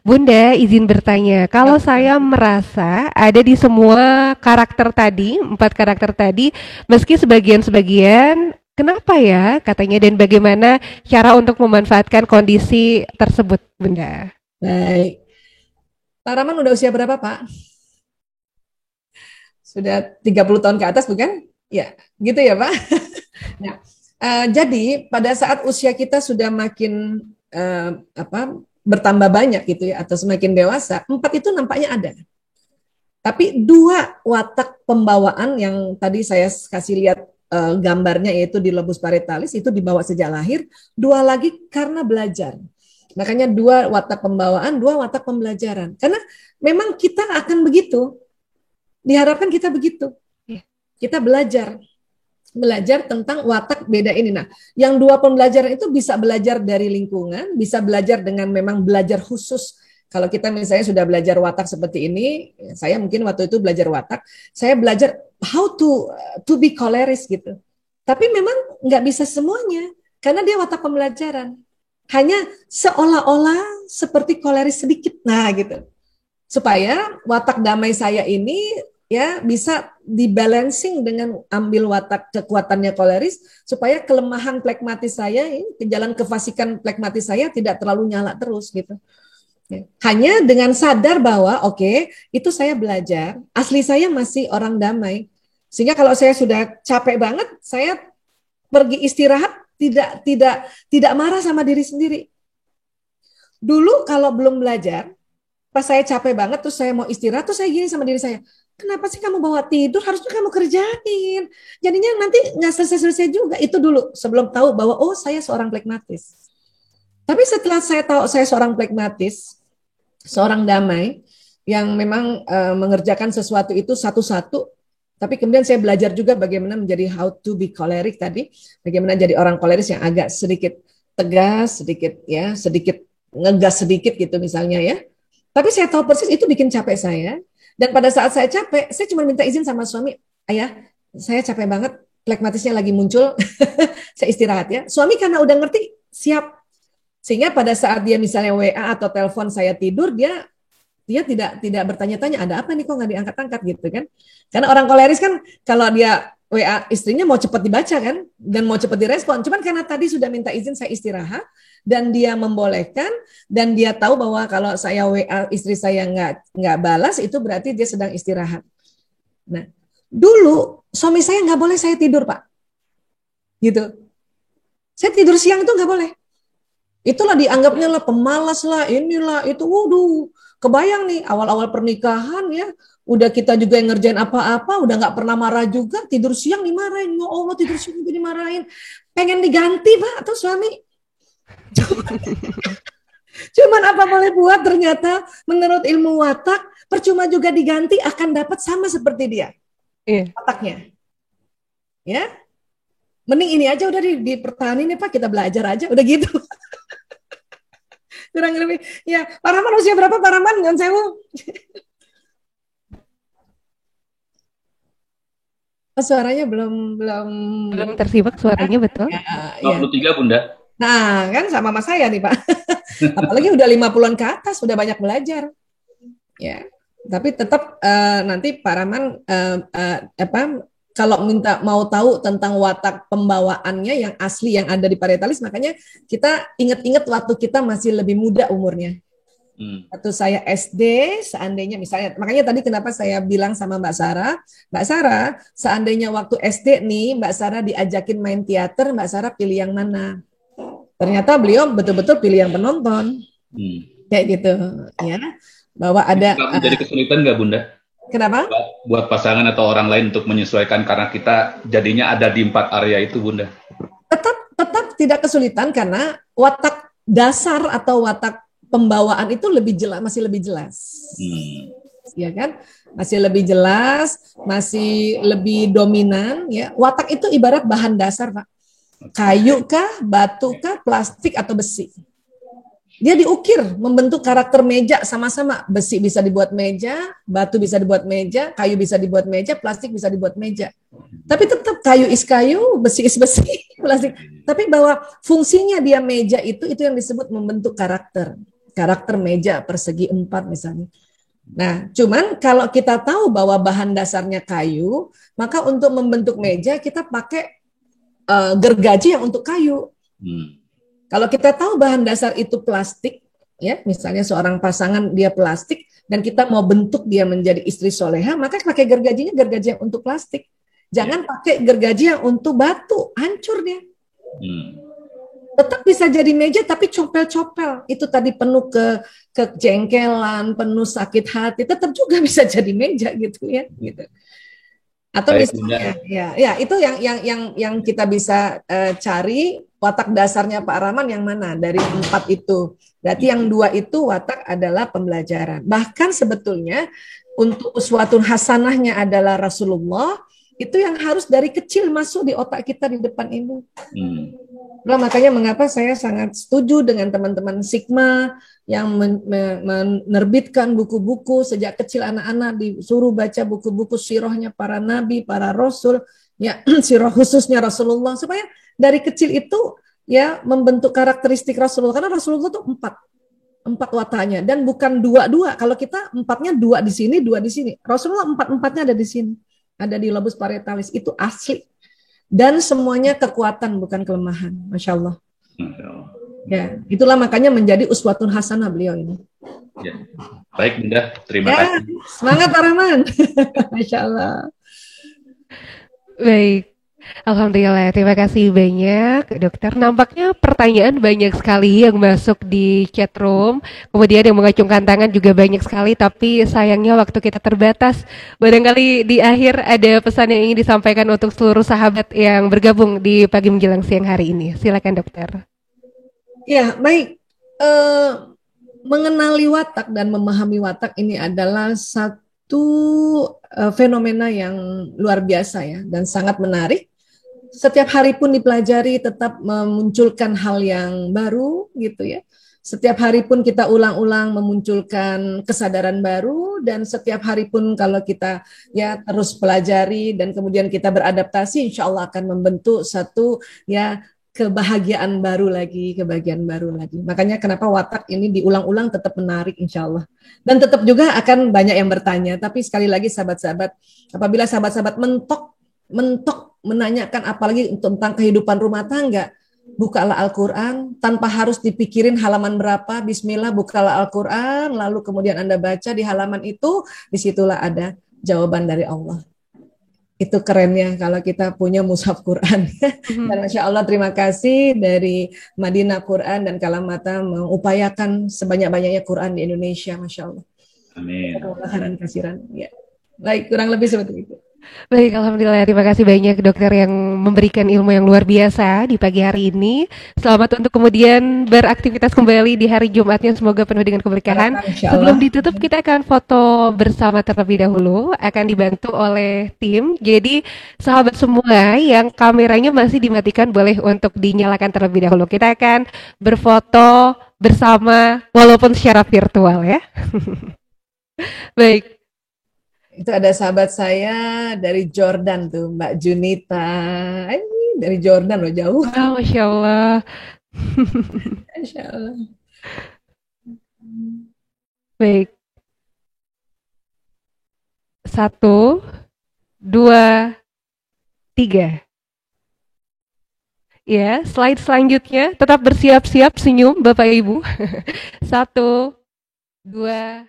Bunda, izin bertanya, kalau saya merasa ada di semua karakter tadi, 4 karakter tadi, meski sebagian-sebagian, kenapa ya katanya dan bagaimana cara untuk memanfaatkan kondisi tersebut, Bunda? Baik. Pak Rahman udah usia berapa, Pak? Sudah 30 tahun ke atas, bukan? Ya, gitu ya, Pak. Nah, jadi pada saat usia kita sudah makin bertambah banyak gitu ya, atau semakin dewasa, 4 itu nampaknya ada. Tapi 2 watak pembawaan yang tadi saya kasih lihat gambarnya, yaitu di lobus parietalis itu dibawa sejak lahir, 2 lagi karena belajar. Makanya 2 watak pembawaan, 2 watak pembelajaran. Karena memang kita akan begitu, diharapkan kita begitu. Kita belajar tentang watak beda ini. Nah, yang 2 pembelajaran itu bisa belajar dari lingkungan, bisa belajar dengan memang belajar khusus. Kalau kita misalnya sudah belajar watak seperti ini, saya mungkin waktu itu belajar watak, saya belajar how to be koleris gitu. Tapi memang nggak bisa semuanya, karena dia watak pembelajaran. Hanya seolah-olah seperti koleris sedikit, nah gitu. Supaya watak damai saya ini ya bisa dibalancing dengan ambil watak kekuatannya koleris, supaya kelemahan plekmatis saya, jalan kefasikan plekmatis saya tidak terlalu nyala terus gitu. Hanya dengan sadar bahwa oke, itu saya belajar, asli saya masih orang damai. Sehingga kalau saya sudah capek banget, saya pergi istirahat, tidak marah sama diri sendiri. Dulu kalau belum belajar, pas saya capek banget, terus saya mau istirahat, terus saya gini sama diri saya, kenapa sih kamu bawa tidur, harusnya kamu kerjain. Jadinya nanti nggak selesai-selesai juga. Itu dulu, sebelum tahu bahwa, oh saya seorang plekmatis. Tapi setelah saya tahu saya seorang plekmatis, seorang damai, yang memang mengerjakan sesuatu itu satu-satu, tapi kemudian saya belajar juga bagaimana menjadi how to be choleric tadi, bagaimana jadi orang koleris yang agak sedikit tegas, sedikit ngegas sedikit gitu misalnya ya. Tapi saya tahu persis itu bikin capek saya. Dan pada saat saya capek, saya cuma minta izin sama suami, ayah, saya capek banget, plekmatisnya lagi muncul, saya istirahat ya. Suami karena udah ngerti, siap. Sehingga pada saat dia misalnya WA atau telepon saya tidur, dia tidak bertanya-tanya ada apa nih kok nggak diangkat-angkat gitu kan. Karena orang koleris kan kalau dia WA istrinya mau cepat dibaca kan dan mau cepat direspon. Cuman karena tadi sudah minta izin saya istirahat dan dia membolehkan dan dia tahu bahwa kalau saya WA istri saya nggak balas itu berarti dia sedang istirahat. Nah, dulu suami saya nggak boleh saya tidur, Pak. Gitu. Saya tidur siang itu nggak boleh. Itulah dianggapnya lah pemalas lah, inilah itu. Waduh, kebayang nih awal-awal pernikahan ya, udah kita juga yang ngerjain apa-apa, udah nggak pernah marah juga, tidur siang dimarahin. Ya Allah, tidur siang juga dimarahin. Pengen diganti, Pak, atau suami. Cuman apa boleh buat, ternyata menurut ilmu watak, percuma juga diganti akan dapat sama seperti dia. Iya. Wataknya. Ya, mending ini aja udah dipertahanin ya Pak, kita belajar aja, udah gitu. Kurang lebih. Ya, Pak Rahman usia berapa Pak Rahman? Jangan sewu. Suaranya belum belum Belum tersimak suaranya betul. ya, ya. 53 Bunda. Nah, kan sama Mas saya nih, Pak. Apalagi udah 50-an ke atas, udah banyak belajar. Ya. Tapi tetap nanti Pak Rahman kalau mau tahu tentang watak pembawaannya yang asli yang ada di parietalis, makanya kita ingat-ingat waktu kita masih lebih muda umurnya. Waktu saya SD, seandainya misalnya, makanya tadi kenapa saya bilang sama Mbak Sarah, seandainya waktu SD nih, Mbak Sarah diajakin main teater, Mbak Sarah pilih yang mana? Ternyata beliau betul-betul pilih yang penonton, kayak gitu, ya. Bahwa ada. Jadi kesulitan nggak Bunda? Kenapa? Buat pasangan atau orang lain untuk menyesuaikan karena kita jadinya ada di 4 area itu Bunda. Tetap tidak kesulitan karena watak dasar atau watak pembawaan itu masih lebih jelas. Ya kan? Masih lebih jelas, masih lebih dominan ya. Watak itu ibarat bahan dasar, Pak. Kayu kah, batu kah, plastik atau besi. Dia diukir membentuk karakter meja sama-sama. Besi bisa dibuat meja, batu bisa dibuat meja, kayu bisa dibuat meja, plastik bisa dibuat meja. Tapi tetap kayu is kayu, besi is besi, plastik. Tapi bahwa fungsinya dia meja itu yang disebut membentuk karakter. karakter meja persegi 4 misalnya. Nah, cuman kalau kita tahu bahwa bahan dasarnya kayu, maka untuk membentuk meja kita pakai gergaji yang untuk kayu. Kalau kita tahu bahan dasar itu plastik, ya, misalnya seorang pasangan dia plastik dan kita mau bentuk dia menjadi istri soleha, maka pakai gergajinya gergaji yang untuk plastik. Jangan pakai gergaji yang untuk batu, hancur dia. Tetap bisa jadi meja tapi copel-copel. Itu tadi penuh kejengkelan, penuh sakit hati, tetap juga bisa jadi meja gitu ya, gitu. Atau misalnya, ya itu yang kita bisa cari watak dasarnya Pak Rahman yang mana dari 4 itu. Berarti yang 2 itu watak adalah pembelajaran. Bahkan sebetulnya untuk uswatun hasanahnya adalah Rasulullah, itu yang harus dari kecil masuk di otak kita di depan ini. Nah, makanya mengapa saya sangat setuju dengan teman-teman Sigma yang menerbitkan buku-buku sejak kecil, anak-anak disuruh baca buku-buku sirahnya para nabi, para rasul, ya sirah khususnya Rasulullah, supaya dari kecil itu ya membentuk karakteristik Rasulullah, karena Rasulullah itu empat wataknya dan bukan dua. Kalau kita 4-nya 2 di sini, 2 di sini. Rasulullah 4-4-nya ada di sini, ada di lobus parietalis, itu asli. Dan semuanya kekuatan bukan kelemahan, Masya Allah. Ya, itulah makanya menjadi uswatun hasanah beliau ini. Ya. Baik Bunda, terima kasih. Semangat Pak Rahman. Masya Allah. Baik. Alhamdulillah, terima kasih banyak dokter. Nampaknya pertanyaan banyak sekali yang masuk di chat room. Kemudian yang mengacungkan tangan juga banyak sekali, tapi sayangnya waktu kita terbatas. Barangkali di akhir ada pesan yang ingin disampaikan untuk seluruh sahabat yang bergabung di pagi menjelang siang hari ini. Silakan dokter. Ya, baik. Mengenali watak dan memahami watak ini adalah satu fenomena yang luar biasa ya, dan sangat menarik. Setiap hari pun dipelajari, tetap memunculkan hal yang baru gitu ya. Setiap hari pun kita ulang-ulang memunculkan kesadaran baru, dan setiap hari pun kalau kita ya terus pelajari dan kemudian kita beradaptasi, insya Allah akan membentuk satu ya kebahagiaan baru lagi, kebahagiaan baru lagi. Makanya kenapa watak ini diulang-ulang tetap menarik insya Allah. Dan tetap juga akan banyak yang bertanya. Tapi sekali lagi sahabat-sahabat, apabila sahabat-sahabat mentok menanyakan apalagi tentang kehidupan rumah tangga, bukalah Al-Quran tanpa harus dipikirin halaman berapa. Bismillah, bukalah Al-Quran, lalu kemudian Anda baca di halaman itu, disitulah ada jawaban dari Allah. Itu kerennya kalau kita punya mushaf Quran. Dan Masya Allah, terima kasih dari Madinah Quran dan Kalamata mengupayakan sebanyak-banyaknya Quran di Indonesia. Masya Allah. Amin. Kasiran. Ya. Baik, kurang lebih seperti itu. Baik, alhamdulillah, terima kasih banyak dokter yang memberikan ilmu yang luar biasa di pagi hari ini. Selamat untuk kemudian beraktivitas kembali di hari Jumatnya, semoga penuh dengan keberkahan. Sebelum ditutup, kita akan foto bersama terlebih dahulu, akan dibantu oleh tim. Jadi sahabat semua yang kameranya masih dimatikan boleh untuk dinyalakan terlebih dahulu. Kita akan berfoto bersama walaupun secara virtual ya. Baik. Itu ada sahabat saya dari Jordan tuh, Mbak Junita. Ini dari Jordan loh, jauh. Oh, Masya Allah. Masya Allah. Baik. 1, 2, 3. Ya, slide selanjutnya tetap bersiap-siap senyum Bapak Ibu. 1, 2,